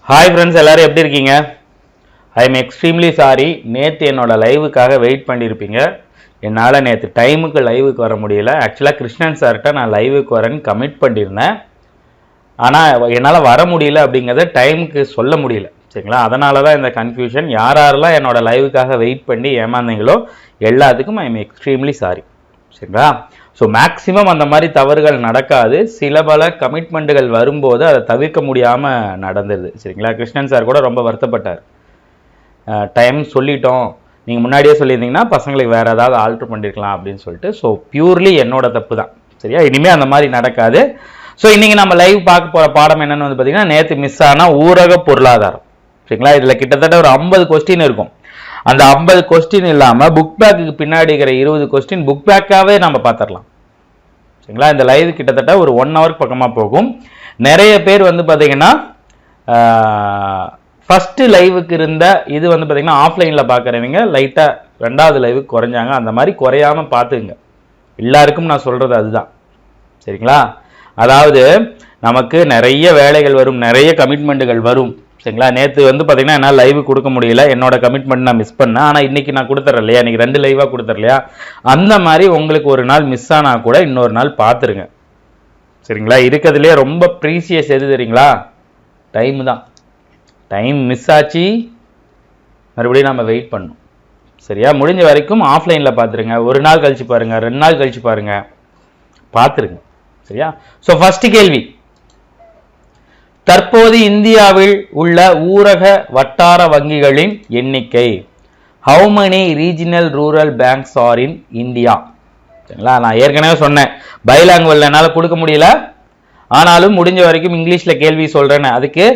Hi friends, எல்லாரும் எப்படி இருக்கீங்க? I am extremely sorry. நேற்று என்னோட லைவுக்காக வெயிட் பண்ணியிருப்பீங்க. என்னால் நேற்று டைமுக்கு லைவுக்கு வர முடியல. ஆக்சுவலாக கிருஷ்ணன் சார்கிட்ட நான் லைவுக்கு வரேன்னு கமிட் பண்ணியிருந்தேன். ஆனால் என்னால் வர முடியல அப்படிங்கிறத டைமுக்கு சொல்ல முடியல. சரிங்களா? அதனால தான் இந்த கன்ஃபியூஷன். யாரெல்லாம் என்னோட லைவுக்காக வெயிட் பண்ணி ஏமாந்தீங்களோ எல்லாத்துக்கும் ஐ எம் எக்ஸ்ட்ரீம்லி சாரி. சரிங்களா? ஸோ மேக்ஸிமம் அந்த மாதிரி தவறுகள் நடக்காது. சில பல கமிட்மெண்ட்டுகள் வரும்போது அதை தவிர்க்க முடியாமல் நடந்துடுது. சரிங்களா? கிருஷ்ணன் சார் கூட ரொம்ப வருத்தப்பட்டார். டைம் சொல்லிட்டோம், நீங்கள் முன்னாடியே சொல்லியிருந்தீங்கன்னா பசங்களுக்கு வேறு ஏதாவது ஆல்ட்ரு பண்ணியிருக்கலாம் அப்படின்னு சொல்லிட்டு. ஸோ பியூர்லி என்னோட தப்பு தான். சரியா? இனிமேல் அந்த மாதிரி நடக்காது. ஸோ இன்றைக்கி நம்ம லைவ் பார்க்க போகிற பாடம் என்னென்னு வந்து பார்த்திங்கன்னா, நேற்று மிஸ் ஆனால் ஊரக பொருளாதாரம். சரிங்களா? இதில் கிட்டத்தட்ட ஒரு 50 கொஸ்டின் இருக்கும். அந்த 50 கொஸ்டின் இல்லாமல் புக் பேக்குக்கு பின்னாடி இருக்கிற 20 கொஸ்டின் புக் பேக்காகவே நம்ம பார்த்துடலாம். சரிங்களா? இந்த லைவ் கிட்டத்தட்ட ஒரு 1 ஹவருக்கு பக்கமாக போகும். நிறைய பேர் வந்து பார்த்தீங்கன்னா ஃபஸ்ட்டு லைவுக்கு இருந்த இது வந்து பார்த்தீங்கன்னா ஆஃப்லைனில் பார்க்குறவங்க லைட்டாக 2வது லைவுக்கு குறைஞ்சாங்க. அந்த மாதிரி குறையாமல் பார்த்துங்க. எல்லாருக்கும் நான் சொல்கிறது அதுதான். சரிங்களா? அதாவது நமக்கு நிறைய வேலைகள் வரும், நிறைய கமிட்மெண்ட்டுகள் வரும். சரிங்களா? நேற்று வந்து பார்த்தீங்கன்னா என்னால் லைவ் கொடுக்க முடியல. என்னோட கமிட்மெண்ட் நான் மிஸ் பண்ணேன். ஆனால் இன்றைக்கி நான் கொடுத்துட்றேன் இல்லையா? இன்றைக்கி 2 லைவாக கொடுத்துட்றேன் இல்லையா? அந்த மாதிரி உங்களுக்கு ஒரு நாள் மிஸ் ஆனால் கூட இன்னொரு நாள் பார்த்துருங்க. சரிங்களா? இருக்கிறதுலே ரொம்ப ப்ரீசியஸ் எது தெரியுங்களா? டைம் தான். டைம் மிஸ் ஆச்சு, மறுபடியும் நம்ம வெயிட் பண்ணணும். சரியா? முடிஞ்ச வரைக்கும் ஆஃப்லைனில் பார்த்துருங்க. ஒரு நாள் கழிச்சு பாருங்கள், 2 நாள் கழிச்சு பாருங்கள், பார்த்துருங்க. சரியா? ஸோ ஃபஸ்ட்டு கேள்வி, தற்போது இந்தியாவில் உள்ள ஊரக வட்டார வங்கிகளின் எண்ணிக்கை. How many regional rural banks R in India? சரிங்களா? நான் ஏற்கனவே சொன்னேன், பைலாங்குவல் என்னால் கொடுக்க முடியல, ஆனாலும் முடிஞ்ச வரைக்கும் இங்கிலீஷில் கேள்வி சொல்கிறேன்னு. அதுக்கு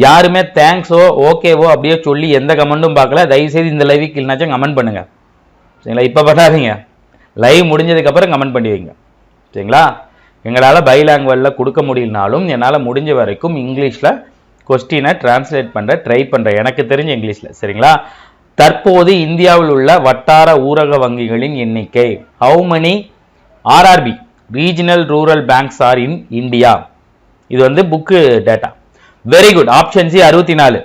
யாருமே தேங்க்ஸோ ஓகேவோ அப்படியே சொல்லி எந்த கமெண்ட்டும் பார்க்கல. தயவுசெய்து இந்த லைவுக்கு இல்லைனாச்சும் கமெண்ட் பண்ணுங்கள். சரிங்களா? இப்போ பண்ணாதீங்க, லைவ் முடிஞ்சதுக்கப்புறம் கமெண்ட் பண்ணி வைங்க. சரிங்களா? எங்களால் பைலாங்குவலில் கொடுக்க முடியலனாலும் என்னால் முடிஞ்ச வரைக்கும் இங்கிலீஷில் கொஸ்டினை டிரான்ஸ்லேட் பண்ணுற ட்ரை பண்ணுறேன், எனக்கு தெரிஞ்ச இங்கிலீஷில். சரிங்களா? தற்போது இந்தியாவில் உள்ள வட்டார ஊரக வங்கிகளின் எண்ணிக்கை. How many RRB regional rural banks R in India? இது வந்து book data. Very good. Option C 64.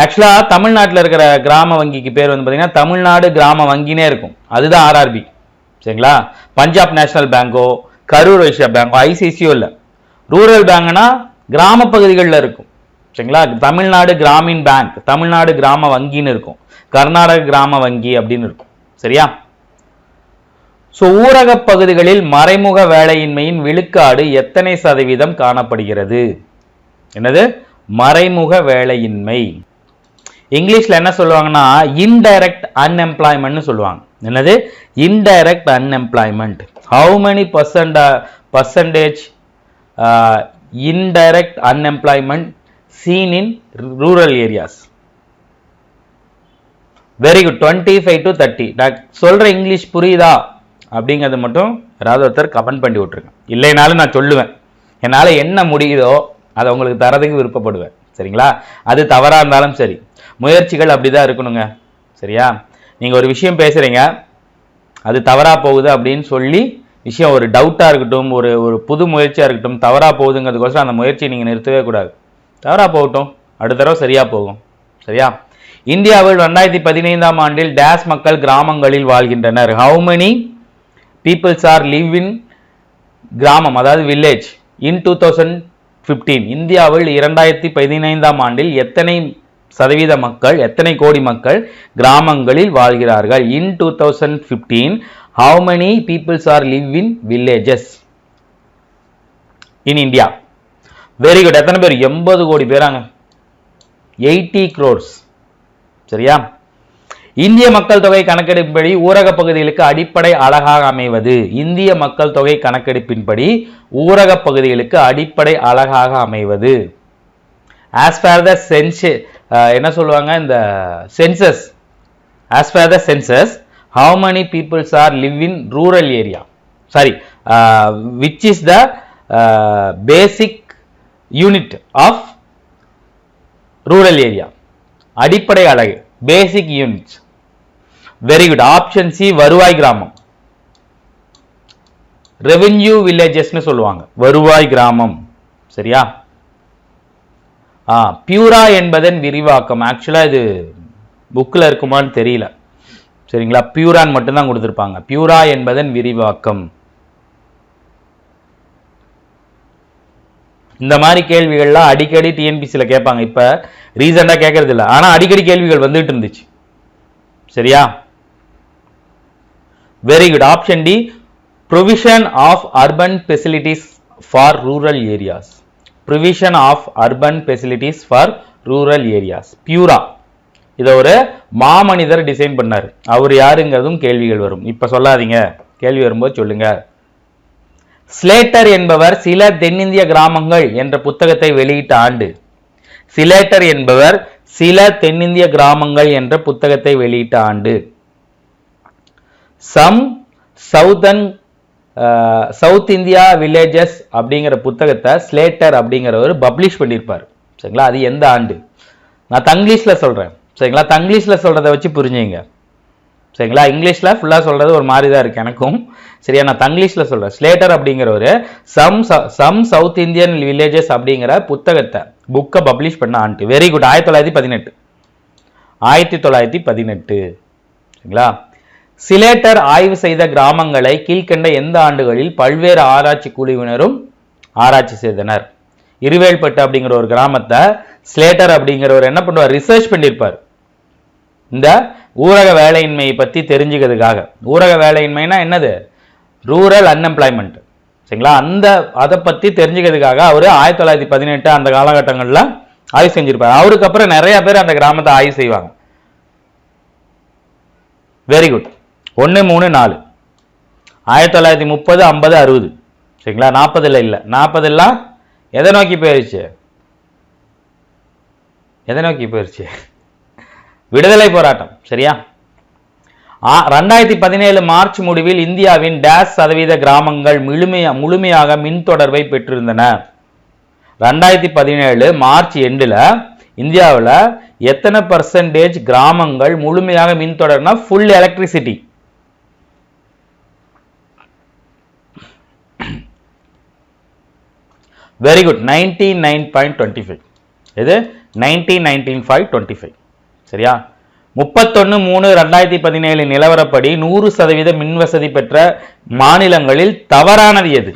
ஆக்சுவலாக தமிழ்நாட்டில் இருக்கிற கிராம வங்கிக்கு பேர் வந்து பார்த்தீங்கன்னா தமிழ்நாடு கிராம வங்கினே இருக்கும். அதுதான் ஆர்ஆர்பி. சரிங்களா? பஞ்சாப் நேஷனல் பேங்கோ, கரூர் வைஸ்யா பேங்கோ, ஐசிசியோ இல்லை. ரூரல் பேங்க்னா கிராம பகுதிகளில் இருக்கும். சரிங்களா? தமிழ்நாடு கிராமின் பேங்க், தமிழ்நாடு கிராம வங்கின்னு இருக்கும். கர்நாடக கிராம வங்கி அப்படின்னு இருக்கும். சரியா? ஸோ ஊரக பகுதிகளில் மறைமுக வேலையின்மையின் விழுக்காடு எத்தனை சதவீதம் காணப்படுகிறது? என்னது? மறைமுக வேலையின்மை. இங்கிலீஷ்ல என்ன சொல்லுவாங்கன்னா இன்டைரக்ட் அன்எம்ப்ளாய்மெண்ட் சொல்லுவாங்க. என்னது? Indirect unemployment. How many percentage indirect unemployment seen in rural areas? Very good. 25 to 30. நான் சொல்ற இங்கிலீஷ் புரியுதா அப்படிங்கிறது மட்டும் யாராவது ஒருத்தர் கமெண்ட் பண்ணி விட்டுருங்க. இல்லைனாலும் நான் சொல்லுவேன். என்னால் என்ன முடியுதோ அதை உங்களுக்கு தரதுக்கு விருப்பப்படுவேன். சரிங்களா? அது தவறாக இருந்தாலும் சரி, முயற்சிகள் அப்படி தான் இருக்கணுங்க. சரியா? நீங்கள் ஒரு விஷயம் பேசுகிறீங்க, அது தவறாக போகுது அப்படின்னு சொல்லி விஷயம் ஒரு டவுட்டாக இருக்கட்டும், ஒரு புது முயற்சியாக இருக்கட்டும், தவறாக போகுதுங்கிறதுக்கோசரம் அந்த முயற்சியை நீங்கள் நிறுத்தவே கூடாது. தவறாக போகட்டும், அடுத்த தடவை சரியாக போகும். சரியா? இந்தியாவில் 2015ஆம் ஆண்டில் டேஷ் மக்கள் கிராமங்களில் வாழ்கின்றனர். How many peoples are live in கிராமம், அதாவது வில்லேஜ், இன் 2015. இந்தியாவில் 2015ஆம் ஆண்டில் எத்தனை சதவீத மக்கள், எத்தனை கோடி மக்கள் கிராமங்களில் வாழ்கிறார்கள்? இன் 2015 how many peoples are live in villages in India? Very good. எத்தனை பேர்? 80 கோடி பேராங்க. 80 crores. சரியா? இந்திய மக்கள் தொகை கணக்கெடுப்பின்படி ஊரக பகுதிகளுக்கு அடிப்படை அலகாக அமைவது. இந்திய மக்கள் தொகை கணக்கெடுப்பின்படி ஊரக பகுதிகளுக்கு அடிப்படை அலகாக அமைவது. as per the census, என்ன சொல்லுவாங்க இந்த census, as per the census how many peoples are live in rural area, sorry, which is the basic unit of rural area? அடிப்படை அலகு, basic units. Very good. Option C வருவாய் கிராமம். Revenue வில்லேஜஸ்னு சொல்லுவாங்க, வருவாய் கிராமம். சரியா? பியூரா என்பதன் விரிவாக்கம். ஆக்சுவலா இது புக்ல இருக்குமான்னு தெரியல, சரிங்களா? பியூரான் மட்டும்தான் கொடுத்திருப்பாங்க. பியூரா என்பதன் விரிவாக்கம். இந்த மாதிரி கேள்விகள்லாம் அடிக்கடி டிஎன்பிசியில் கேட்பாங்க. இப்ப ரீசெண்டா கேட்கறது இல்லை, ஆனா அடிக்கடி கேள்விகள் வந்துட்டு இருந்துச்சு. சரியா? Very good. Option D, provision of urban facilities for rural areas. Provision of urban facilities for rural areas, PURA. இதை ஒரு மாமனிதர் டிசைன் பண்ணார். அவர் யாருங்கிறதும் கேள்விகள் வரும். இப்ப சொல்லாதீங்க, கேள்வி வரும்போது சொல்லுங்க. ஸ்லேட்டர் என்பவர் சில தென்னிந்திய கிராமங்கள் என்ற புத்தகத்தை வெளியிட்ட ஆண்டு. ஸ்லேட்டர் என்பவர் சில தென்னிந்திய கிராமங்கள் என்ற புத்தகத்தை வெளியிட்ட ஆண்டு. சவுத் இந்தியா வில்லேஜஸ் அப்படிங்கிற புத்தகத்தை ஸ்லேட்டர் அப்படிங்கிறவர் பப்ளிஷ் பண்ணியிருப்பார். சரிங்களா? அது எந்த ஆண்டு? நான் தங்கிலீஷ்ல சொல்றேன். சரிங்களா? தங்கிலீஷ்ல சொல்றதை வச்சு புரிஞ்சுங்க. சரிங்களா? இங்கிலீஷ்ல ஃபுல்லா சொல்றது ஒரு மாதிரி தான் இருக்கு எனக்கும். சரியா? நான் தங்கிலீஷ்ல சொல்றேன். ஸ்லேட்டர் அப்படிங்கிறவர் சம் சவுத் இந்தியன் வில்லேஜஸ் அப்படிங்கிற புத்தகத்தை புக்கை பப்ளிஷ் பண்ண ஆண்டு. Very good. 1918. 1918. சரிங்களா? ஸ்லேட்டர் ஆய்வு செய்த கிராமங்களை கீழ்கண்ட எந்த ஆண்டுகளில் பல்வேறு ஆராய்ச்சி குழுவினரும் ஆராய்ச்சி செய்தனர்? இருவேல்பட்டு அப்படிங்கிற ஒரு கிராமத்தை ஸ்லேட்டர் அப்படிங்கிறவர் என்ன பண்ணுவார்? ரிசர்ச் பண்ணியிருப்பார். இந்த ஊரக வேலையின்மையை பத்தி தெரிஞ்சுக்கிறதுக்காக. ஊரக வேலையின்மைனா என்னது? Rural unemployment. சரிங்களா? அதை பத்தி தெரிஞ்சுக்கிறதுக்காக அவர் 1918 அந்த காலகட்டங்களில் ஆய்வு செஞ்சிருப்பார். அவருக்கு அப்புறம் நிறைய பேர் அந்த கிராமத்தை ஆய்வு செய்வாங்க. Very good. 1, 3, 4. 1930, 50, 60. சரிங்களா? 40 இல்ல. 40 எல்லாம் எதை நோக்கி போயிருச்சு? விடுதலை போராட்டம். சரியா? 2017 மார்ச் முடிவில் இந்தியாவின் டேஷ் சதவீத கிராமங்கள் முழுமையாக மின் தொடர்பை பெற்றிருந்தன. 2017 மார்ச் எண்டுல இந்தியாவில் எத்தனை % கிராமங்கள் முழுமையாக மின் தொடர்னா ஃபுல் எலக்ட்ரிசிட்டி? Very good. 99.25. இது 1995. சரியா? 31/3/2017 நிலவரப்படி 100% மின் வசதி பெற்ற மாநிலங்களில் தவறானது எது?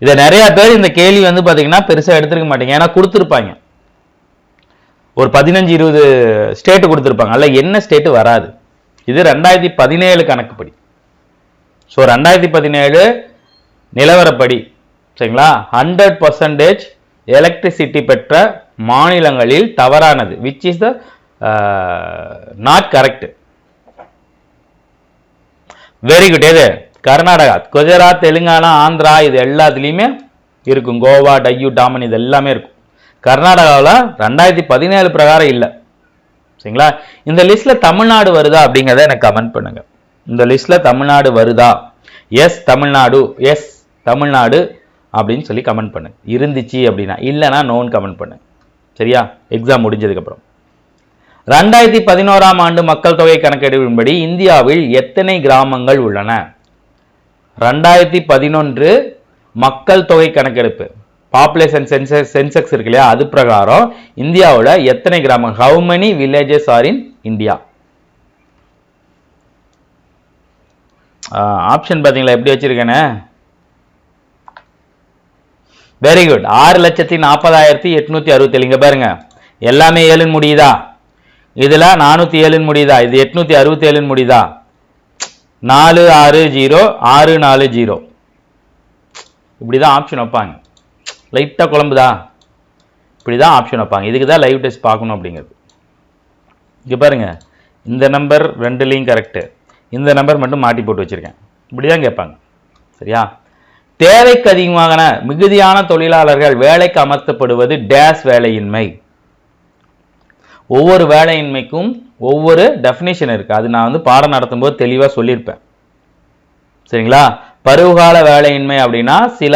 இதை நிறைய பேர் இந்த கேள்வி பாத்தீங்கன்னா பெருசா எடுத்துருக்க மாட்டீங்க. ஏன்னா கொடுத்துருப்பாங்க ஒரு 15-20 ஸ்டேட் கொடுத்துருப்பாங்க. அல்ல என்ன ஸ்டேட் வராது. இது 2017 கணக்குப்படி. ஸோ 2017 நிலவரப்படி சரிங்களா 100% எலக்ட்ரிசிட்டி பெற்ற மாநிலங்களில் தவறானது. Which is the not correct. Very good. எது? கர்நாடகா, குஜராத், தெலுங்கானா, ஆந்திரா இது எல்லாத்துலயுமே இருக்கும். கோவா, டையூ, டாமன் இது எல்லாமே இருக்கும். கர்நாடகாவில் 2017 பிரகாரம் இல்லை. சரிங்களா? இந்த லிஸ்ட்ல தமிழ்நாடு வருதா அப்படிங்கிறத எனக்கு கமெண்ட் பண்ணுங்க. இந்த லிஸ்ட்ல தமிழ்நாடு வருதா? எஸ் தமிழ்நாடு, எஸ் தமிழ்நாடு அப்படின்னு சொல்லி கமெண்ட் பண்ணுங்க. இருந்துச்சு அப்படின்னா, இல்லைன்னா நோன் கமெண்ட் பண்ணுங்க. சரியா? எக்ஸாம் முடிஞ்சதுக்கு அப்புறம் 2011 ஆண்டு மக்கள் தொகை கணக்கெடுப்பின்படி இந்தியாவில் எத்தனை கிராமங்கள் உள்ளன? 2011 மக்கள் தொகை கணக்கெடுப்பு பாப்புலேஷன் சென்செக்ஸ் இருக்கு இல்லையா, அது பிரகாரம் இந்தியாவில் எத்தனை கிராமம்? How many villages R in India? Option பாத்தீங்களா எப்படி வச்சிருக்கேன்னு? Very good. 6,40,867. இங்க பாருங்க, எல்லாமே 7 முடியுதா? இதுல 407 முடியுதா? இது 867 முடியுதா? 460 640. இப்படிதான் ஆப்ஷன் வைப்பாங்க. லைட்டா குழம்புதா? இப்படிதான் ஆப்ஷன் வைப்பாங்க. இதுக்கு தான் லைவ் டெஸ்ட் பார்க்கணும் அப்படிங்கிறது. இங்க பாருங்க, இந்த நம்பர் 2லையும் கரெக்ட், இந்த நம்பர் மட்டும் மாட்டி போட்டு வச்சிருக்கேன். இப்படிதான் கேட்பாங்க. சரியா? தேவைக்கு அதிகமான மிகுதியான தொழிலாளர்கள் வேலைக்கு அமர்த்தப்படுவது டேஷ் வேலையின்மை. ஒவ்வொரு வேலையின்மைக்கும் ஒவ்வொரு டெஃபினிஷன் இருக்கு. அது நான் பாடம் நடத்தும் போது தெளிவா சொல்லியிருப்பேன். சரிங்களா? பருவகால வேலையின்மை அப்படின்னா சில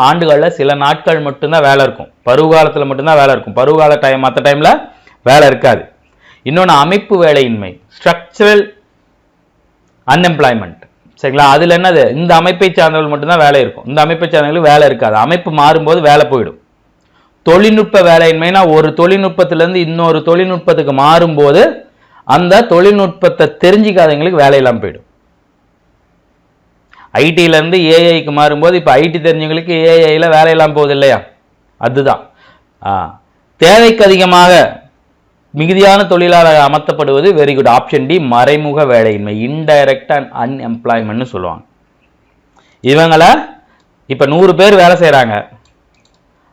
ஆண்டுகள்ல சில நாட்கள் மட்டும்தான் வேலை இருக்கும். பருவகாலத்துல மட்டும்தான் வேலை இருக்கும். பருவகால டைம் மற்ற டைம்ல வேலை இருக்காது. இன்னொன்று அமைப்பு வேலையின்மை, ஸ்ட்ரக்சரல் அன்எம்ப்ளாய்மெண்ட். சரிங்களா? அதுல என்னது? இந்த அமைப்பை சார்ந்தவர்கள் மட்டும்தான் வேலை இருக்கும், இந்த அமைப்பை சார்ந்தவர்களுக்கு வேலை இருக்காது. அமைப்பு மாறும்போது வேலை போயிடும். தொழில்நுட்ப வேலையின்மைனா ஒரு தொழில்நுட்பத்திலிருந்து இன்னொரு தொழில்நுட்பத்துக்கு மாறும்போது அந்த தொழில்நுட்பத்தை தெரிஞ்சுக்காதவங்களுக்கு வேலை இல்லாமல் போயிடும். ஐடியில இருந்து ஏஐக்கு மாறும்போது இப்ப ஐடி தெரிஞ்சவங்களுக்கு ஏஐல வேலை இல்லாமல் போகுது இல்லையா? அதுதான் தேவைக்கு அதிகமாக மிகுதியான தொழிலாளர் அமர்த்தப்படுவது. வெரி குட், ஆப்ஷன் டி மறைமுக வேலையின்மை, இன்டைரக்ட் அண்ட் அன்எம்ப்ளாய்மெண்ட் சொல்லுவாங்க. இவங்களை இப்ப 100 பேர் வேலை செய்யறாங்க,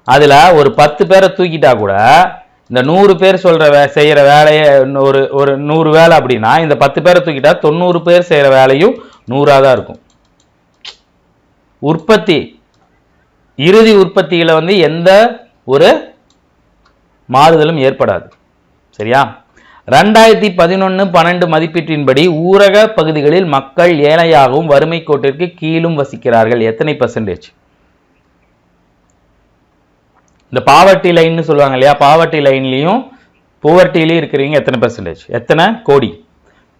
அதுல ஒரு 10 பேரை தூக்கிட்டா கூட இந்த 100 பேர் செய்யற வேலையை ஒரு 100 வேலை அப்படின்னா இந்த 10 பேரை தூக்கிட்டா 90 பேர் செய்யற வேலையும் 100ஆ தான் இருக்கும். உற்பத்தி இறுதி உற்பத்தியில எந்த ஒரு மாறுதலும் ஏற்படாது. சரியா? 2011-12 மதிப்பீட்டின்படி ஊரக பகுதிகளில் மக்கள் ஏழையாகவும் வறுமை கோட்டிற்கு கீழும் வசிக்கிறார்கள். எத்தனை %? இந்த பாவர்ட்டி லைன் சொல்லுவாங்க இல்லையா? பாவர்ட்டி லைன்லயும் புவர்ட்டிலையும் இருக்கிறவங்க எத்தனை %? எத்தனை கோடி?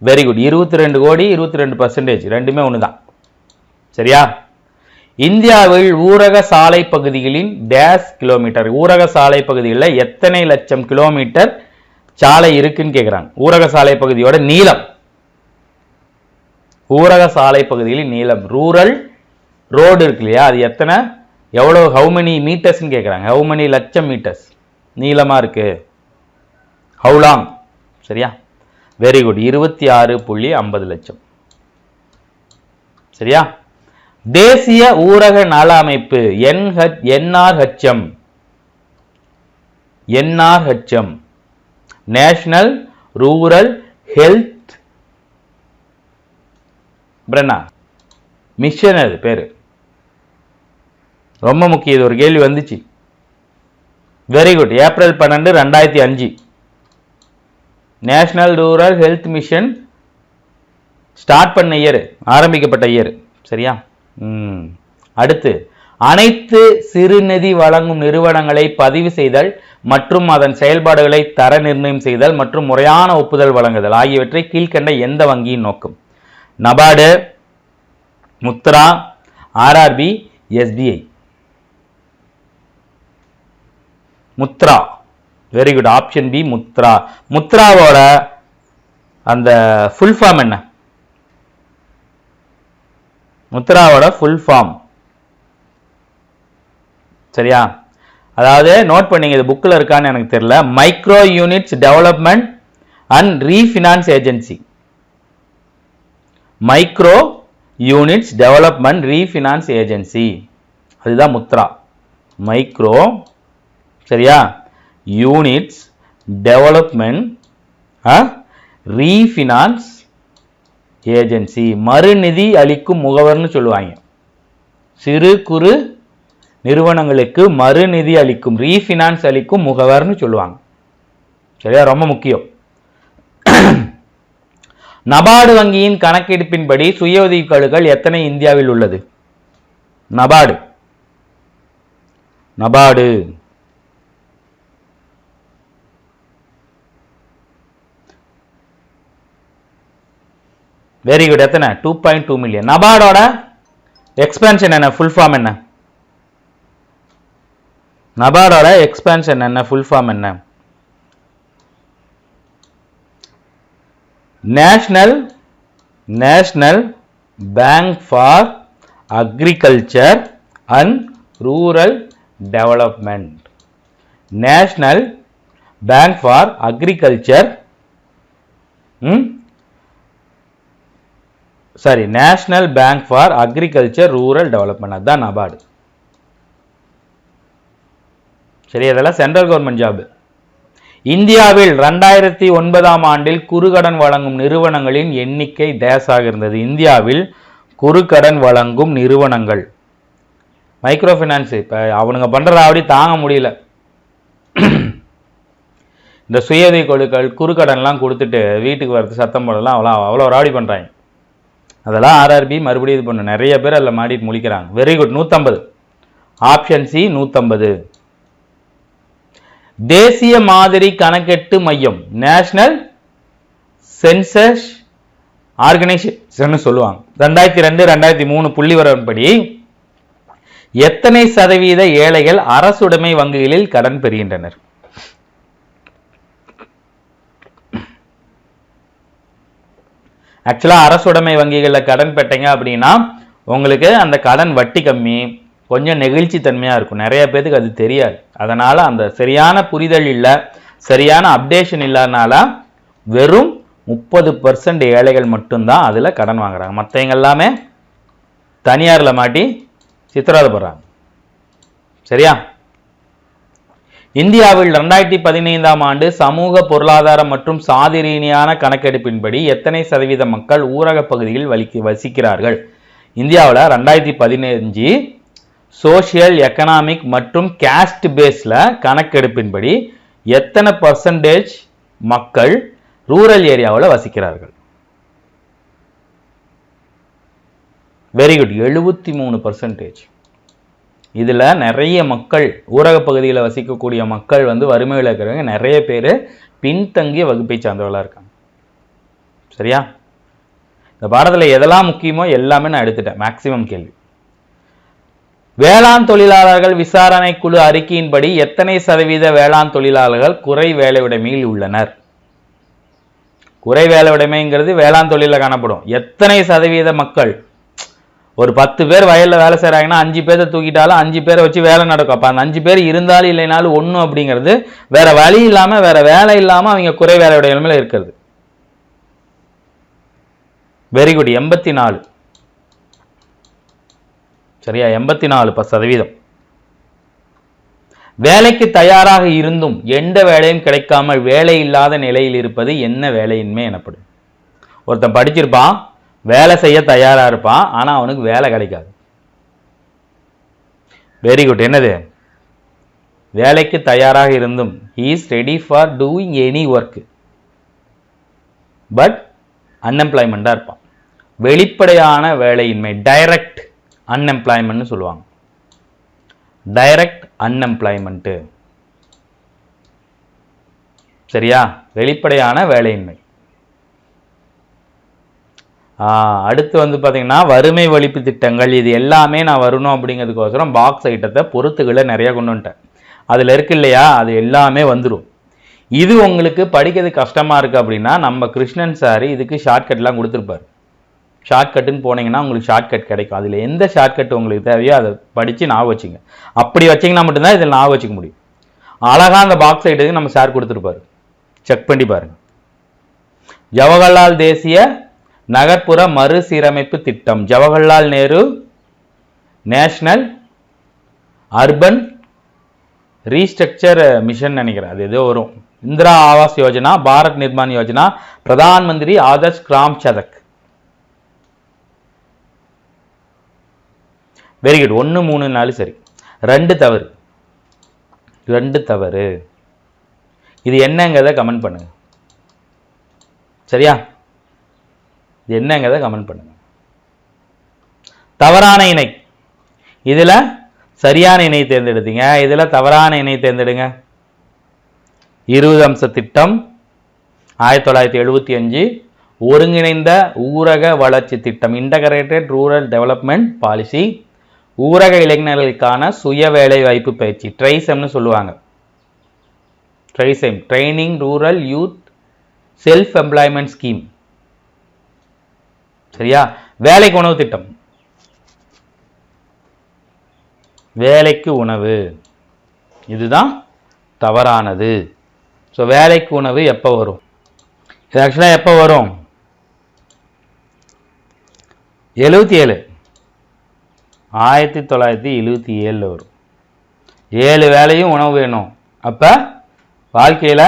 வெரி குட், 22 கோடி 22%. ரெண்டுமே ஒண்ணுதான். சரியா? இந்தியாவில் ஊரக சாலை பகுதிகளின் டேஷ் கிலோமீட்டர், ஊரக சாலை பகுதிகளில் எத்தனை லட்சம் கிலோமீட்டர் சாலை இருக்குன்னு கேட்குறாங்க. ஊரக சாலை பகுதியோட நீளம், ஊரக சாலை பகுதிகளின் நீளம், ரூரல் ரோடு இருக்கு இல்லையா, அது எத்தனை, எவ்வளவு, ஹவு மெனி மீட்டர்ஸ்ன்னு கேட்குறாங்க. ஹவு மெனி லட்சம் மீட்டர்ஸ் நீளமா இருக்கு, ஹவு லாங். சரியா? வெரி குட், 26.50 லட்சம். சரியா? தேசிய ஊரக நல அமைப்பு NRHM, national rural health mission, அது பேரு. ரொம்ப முக்கியம், இது ஒரு கேள்வி வந்துச்சு. Very good, April 12, 2005 national rural health mission start பண்ண இயர், ஆரம்பிக்கப்பட்ட இயர். சரியா? அடுத்து, அனைத்து சிறுநிதி வழங்கும் நிறுவனங்களை பதிவு செய்தல் மற்றும் அதன் செயல்பாடுகளை தர நிர்ணயம் செய்தல் மற்றும் முறையான ஒப்புதல் வழங்குதல் ஆகியவற்றை கீழ்கண்ட எந்த வங்கியின் நோக்கம்? NABARD, Mudra, RRB, SBI. Mudra. Very good, option B Mudra. முத்ராவோட அந்த ஃபுல் ஃபார்ம் என்ன? முத்ராவோட ஃபுல் ஃபார்ம். சரியா? அதாவது நோட் பண்ணீங்க, இது புக்கில் இருக்கான்னு எனக்கு தெரியல. Micro units development and refinance agency. Micro units development refinance agency, அதுதான் முத்ரா. மைக்ரோ, சரியா, யூனிட்ஸ் டெவலப்மெண்ட் ரீஃபினான்ஸ் ஏஜென்சி, மறுநிதி அளிக்கும் முகவர்னு சொல்லுவாங்க. சிறு குறு நிறுவனங்களுக்கு மறுநிதி அளிக்கும், ரீஃபினான்ஸ் அளிக்கும் முகவர்னு சொல்லுவாங்க. சரியா? ரொம்ப முக்கியம். நபார்டு வங்கியின் கணக்கெடுப்பின்படி சுய உதவிக் குழுக்கள் எத்தனை இந்தியாவில் உள்ளது? நபார்டு வெரி குட், எத்தனை? 2.2 மில்லியன். நபார்டோட எக்ஸ்பேன்ஷன் என்ன, ஃபுல் ஃபார்ம் என்ன? நபார்டோட எக்ஸ்பேன்ஷன் என்ன, ஃபுல் ஃபார்ம் என்ன? National bank for agriculture and rural development. National bank for agriculture, sorry, national bank for agriculture rural development, அதுதான் நபார்டு. சரி, அதெல்லாம் சென்ட்ரல் கவர்மெண்ட் ஜாப். இந்தியாவில் 2009ஆம் ஆண்டில் குறுகடன் வழங்கும் நிறுவனங்களின் எண்ணிக்கை டேஸாக இருந்தது. இந்தியாவில் குறுகடன் வழங்கும் நிறுவனங்கள், மைக்ரோ ஃபைனான்ஸ், இப்ப அவனுங்க பண்ற அப்படி தாங்க முடியல. இந்த சுயஉதவி குழுக்கள் குறுக்கடன்லாம் கொடுத்துட்டு வீட்டுக்கு வரது சத்தம் போடலாம், அவ்வளோ ராடி பண்றாங்க. அதெல்லாம் ஆர்ஆர்பி மறுபடியும் இது பண்ணும். நிறைய பேர் அதில் மாட்டிட்டு முழிக்கிறாங்க. Very good, 150. Option C 150. தேசிய மாதிரி கணக்கெட்டு மையம், நேஷனல் சென்சஸ் ஆர்கனைசேஷன் சொல்லுவாங்க. 2002-2003 புள்ளி வரப்படி எத்தனை சதவீத ஏழைகள் அரசுடைமை வங்கிகளில் கடன் பெறுகின்றனர்? ஆக்சுவலா அரசுடைமை வங்கிகளில் கடன் பெற்றீங்க அப்படின்னா உங்களுக்கு அந்த கடன் வட்டி கம்மி, கொஞ்சம் நெகிழ்ச்சி தன்மையா இருக்கும். நிறைய பேருக்கு அது தெரியாது. அதனால அந்த சரியான புரிதல் இல்லை, சரியான அப்டேஷன் இல்லாதனால வெறும் 30% ஏழைகள் மட்டும்தான் அதுல கடன் வாங்குறாங்க. மற்றவங்க எல்லாமே தனியார்ல மாட்டி சித்திரவதைப்படுறாங்க. சரியா? இந்தியாவில் 2015ஆம் ஆண்டு சமூக பொருளாதார மற்றும் சாதி ரீதியான கணக்கெடுப்பின்படி எத்தனை சதவீத மக்கள் ஊரக பகுதியில் வசிக்கிறார்கள்? இந்தியாவில் 2015 சோசியல் எக்கனாமிக் மற்றும் கேஸ்ட் பேஸ்ல கணக்கெடுப்பின்படி எத்தனை பர்சன்டேஜ் மக்கள் ரூரல் ஏரியாவில் வசிக்கிறார்கள்? Very good, 73%. இதுல நிறைய மக்கள் ஊரக பகுதியில் வசிக்கக்கூடிய மக்கள் வறுமையில் இருக்கிறவங்க நிறைய பேர் பின்தங்கிய வகுப்பை சார்ந்தவர்களா இருக்காங்க. சரியா? இந்த பாடத்தில் எதெல்லாம் முக்கியமோ எல்லாமே நான் எடுத்துட்டேன். மேக்சிமம் கேள்வி. வேளாண் தொழிலாளர்கள் விசாரணை குழு அறிக்கையின்படி எத்தனை சதவீத வேளாண் தொழிலாளர்கள் குறை வேலையுடைமையில் உள்ளனர்? குறை வேலையுடைமைங்கிறது வேளாண் தொழிலில் காணப்படும். எத்தனை சதவீத மக்கள்? ஒரு 10 பேர் வயலில் வேலை செய்கிறாங்கன்னா 5 பேரை தூக்கிட்டாலும் 5 பேரை வச்சு வேலை நடக்கும். அப்போ அந்த 5 பேர் இருந்தாலும் இல்லைனாலும் ஒன்றும் அப்படிங்கிறது வேற வழி இல்லாமல் வேற வேலை இல்லாமல் அவங்க குறை வேலையுடைமையில் இருக்கிறது. Very good, 84. சரியா? 84%. வேலைக்கு தயாராக இருந்தும் எந்த வேலையும் கிடைக்காமல் வேலை இல்லாத நிலையில் இருப்பது என்ன வேலையின்மை எனப்படும்? ஒருத்தன் படிச்சிருப்பான், வேலை செய்ய தயாரா இருப்பான், ஆனா அவனுக்கு வேலை கிடைக்காது. Very good. என்னது? வேலைக்கு தயாராக இருந்தும் he is ready for doing any work but unemployment இருப்பான். வெளிப்படையான வேலையின்மை, டைரக்ட் அன்எம்ப்ளாய்மெண்ட் சொல்லுவாங்க. Direct unemployment. சரியா? வெளிப்படையான வேலையின்மை. அடுத்து பாத்தீங்கன்னா வறுமை ஒழிப்பு திட்டங்கள். இது எல்லாமே நான் வரணும் அப்படிங்கிறதுக்கோசரம் பாக்ஸ் ஐட்டத்தை பொறுத்துக்களை நிறைய கொண்டு வந்துட்டேன். அதுல இருக்கு இல்லையா, அது எல்லாமே வந்துடும். இது உங்களுக்கு படிக்கிறது கஷ்டமா இருக்கு அப்படின்னா நம்ம கிருஷ்ணன் சார் இதுக்கு ஷார்ட்கட்லாம் கொடுத்துருப்பாரு. ஷார்ட்கட்டுன்னு போனீங்கன்னா உங்களுக்கு ஷார்ட்கட் கிடைக்கும். அதில் எந்த ஷார்ட்கட் உங்களுக்கு தேவையோ அதை படித்து ஞாபகம் வச்சுங்க. அப்படி வச்சிங்கன்னா மட்டும்தான் இதில் ஞாபகம் வச்சுக்க முடியும். அழகாக அந்த பாக்ஸ் ஐட்டுக்கு நம்ம சார் கொடுத்துருப்பாரு, செக் பண்ணி பாருங்க. ஜவஹர்லால் தேசிய நகர்ப்புற மறுசீரமைப்பு திட்டம், Jawaharlal Nehru national urban restructure mission நினைக்கிறேன், அது ஏதோ வரும். இந்திரா ஆவாஸ் யோஜனா, பாரத் நிர்மான் யோஜனா, பிரதான் மந்திரி ஆதர்ஷ் கிராம் சதக். Very good. 1, 3, 4 சரி. 2 தவறு. 2 தவறு. இது என்னங்கிறத கமெண்ட் பண்ணுங்க. சரியா? இது என்னங்கிறத கமெண்ட் பண்ணுங்க. தவறான இணை. இதுல சரியான இணை தேர்ந்தெடுத்தீங்க, இதுல தவறான இணை தேர்ந்தெடுங்க. 20 அம்ச திட்டம் 1975, ஒருங்கிணைந்த ஊரக வளர்ச்சி திட்டம், இன்டகிரேட்டட் ரூரல் டெவலப்மெண்ட் பாலிசி, ஊரக இளைஞர்களுக்கான சுய வேலை வாய்ப்பு பயிற்சி, ட்ரைசம்னு சொல்லுவாங்க. Dry sump, training rural youth self employment scheme. சரியா? வேலைக்கு உணவு திட்டம், வேலைக்கு உணவு, இதுதான் தவறானது. ஸோ வேலைக்கு உணவு எப்போ வரும்? இது ஆக்சுவலாக எப்போ வரும்? 77, 1977 வரும். 7 வேலையும் உணவு வேணும். அப்போ வாழ்க்கையில்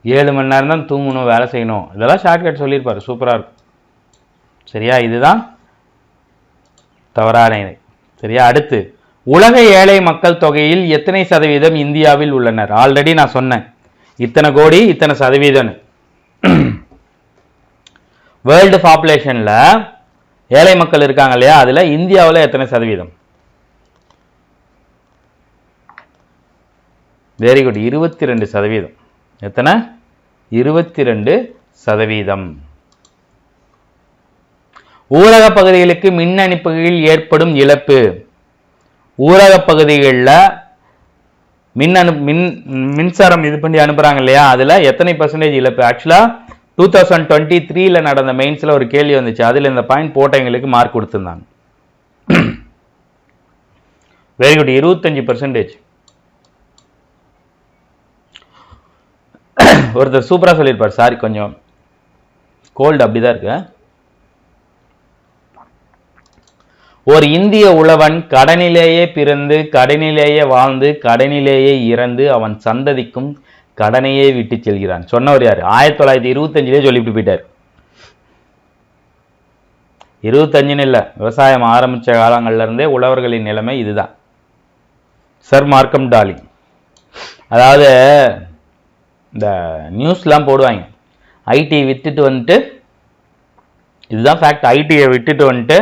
7 மணி நேரம் தான் தூங்கணும், வேலை செய்யணும். இதெல்லாம் ஷார்ட்கட் சொல்லியிருப்பாரு, சூப்பராக இருக்கும். சரியா? இதுதான் தவறான இணை. சரியா? அடுத்து, உலக ஏழை மக்கள் தொகையில் எத்தனை சதவீதம் இந்தியாவில் உள்ளனர்? ஆல்ரெடி நான் சொன்னேன், இத்தனை கோடி இத்தனை சதவீதம். வேர்ல்டு பாப்புலேஷன்ல ஏழை மக்கள் இருக்காங்க இல்லையா, அதுல இந்தியாவில் எத்தனை சதவீதம்? Very good, 22%. எத்தனை? 22%. ஊரக பகுதிகளுக்கு மின் அனுப்புகையில் ஏற்படும் இழப்பு. ஊரக பகுதிகளில் மின்சாரம் இது பண்ணி அனுப்புறாங்க இல்லையா, அதுல எத்தனை % இழப்பு? ஆக்சுவலா 2023 நடந்த மெயின்ஸ்ல ஒரு கேள்வி வந்துச்சு, அதுல இந்த பாயிண்ட் போட்டவங்களுக்கு மார்க் கொடுத்திருந்தாங்க. Very good, 25%. ஒருத்தர் சூப்பரா சொல்லியிருப்பார், சாரி கொஞ்சம் கோல்டு அப்படிதான் இருக்கு. ஒரு இந்திய உழவன் கடனிலேயே பிறந்து கடனிலேயே வாழ்ந்து கடனிலேயே இறந்து அவன் சந்ததிக்கும் கடனையே விட்டு செல்கிறான். சொன்னவர் யாரு? 1925 சொல்லிவிட்டு போயிட்டார். 25 இல்ல, விவசாயம் ஆரம்பிச்ச காலங்கள்ல இருந்தே உழவர்களின் நிலைமை இதுதான். சர் மார்க்கம் டார்லிங், அதாவது இந்த நியூஸ்லாம் போடுவாங்க, ஐடி விட்டுட்டு வந்துட்டு, இதுதான் ஃபேக்ட், ஐடியை விட்டுட்டு வந்துட்டு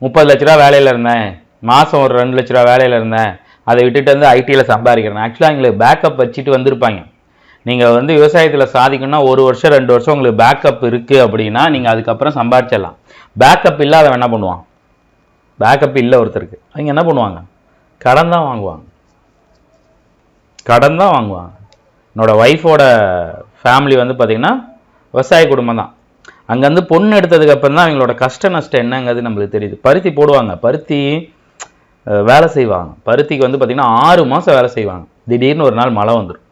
30 லட்ச ரூபா வேலையில் இருந்தேன், மாதம் ஒரு 2 லட்ச ரூபா வேலையில் இருந்தேன், அதை விட்டுட்டு வந்து ஐடியில் சம்பாதிக்கிறேன். ஆக்சுவலாக எங்களுக்கு பேக்கப் வச்சுட்டு வந்திருப்பாங்க. நீங்கள் வந்து விவசாயத்தில் சாதிக்கணும்னா 1 வருஷம் 2 வருஷம் உங்களுக்கு பேக்கப் இருக்குது அப்படின்னா நீங்கள் அதுக்கப்புறம் சம்பாதிச்சிடலாம். பேக்கப் இல்லை, அதை என்ன பண்ணுவான்? பேக்கப் இல்லை ஒருத்தருக்கு, அவங்க என்ன பண்ணுவாங்க? கடன் தான் வாங்குவாங்க. கடன் தான் வாங்குவாங்க. என்னோட ஒய்ஃபோட ஃபேமிலி வந்து பார்த்திங்கன்னா விவசாய குடும்பம் தான். அங்கேருந்து பொண்ணு எடுத்ததுக்கு அப்புறம் தான் அவங்களோட கஷ்ட நஷ்டம் என்னங்கிறது நம்மளுக்கு தெரியுது. பருத்தி போடுவாங்க, பருத்தி வேலை செய்வாங்க, பருத்திக்கு வந்து பார்த்திங்கன்னா 6 மாதம் வேலை செய்வாங்க. திடீர்னு ஒரு நாள் மழை வந்துடும்.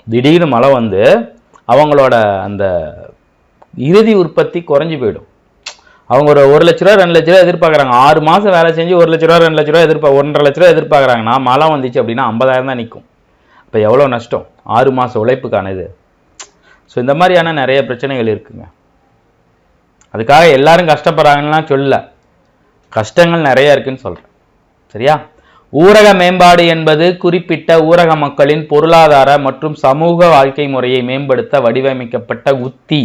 திடீர்னு மழை வந்து அவங்களோட அந்த இறுதி உற்பத்தி குறைஞ்சி போயிடும். அவங்க ஒரு 1 லட்ச ரூபா 2 லட்ச ரூபா எதிர்பார்க்குறாங்க. 6 மாதம் வேலை செஞ்சு 1 லட்ச ரூபா 2 லட்ச ரூபா 1.5 லட்ச ரூபா எதிர்பார்க்குறாங்கன்னா மழை வந்துச்சு அப்படின்னா 50,000 தான் நிற்கும். இப்போ எவ்வளோ நஷ்டம்? 6 மாதம் உழைப்புக்கான இது. ஸோ இந்த மாதிரியான நிறைய பிரச்சனைகள் இருக்குங்க. அதுக்காக எல்லாரும் கஷ்டப்படுறாங்கன்னா சொல்லல, கஷ்டங்கள் நிறைய இருக்குன்னு சொல்கிறேன். சரியா? ஊரக மேம்பாடு என்பது குறிப்பிட்ட ஊரக மக்களின் பொருளாதார மற்றும் சமூக வாழ்க்கை முறையை மேம்படுத்த வடிவமைக்கப்பட்ட உத்தி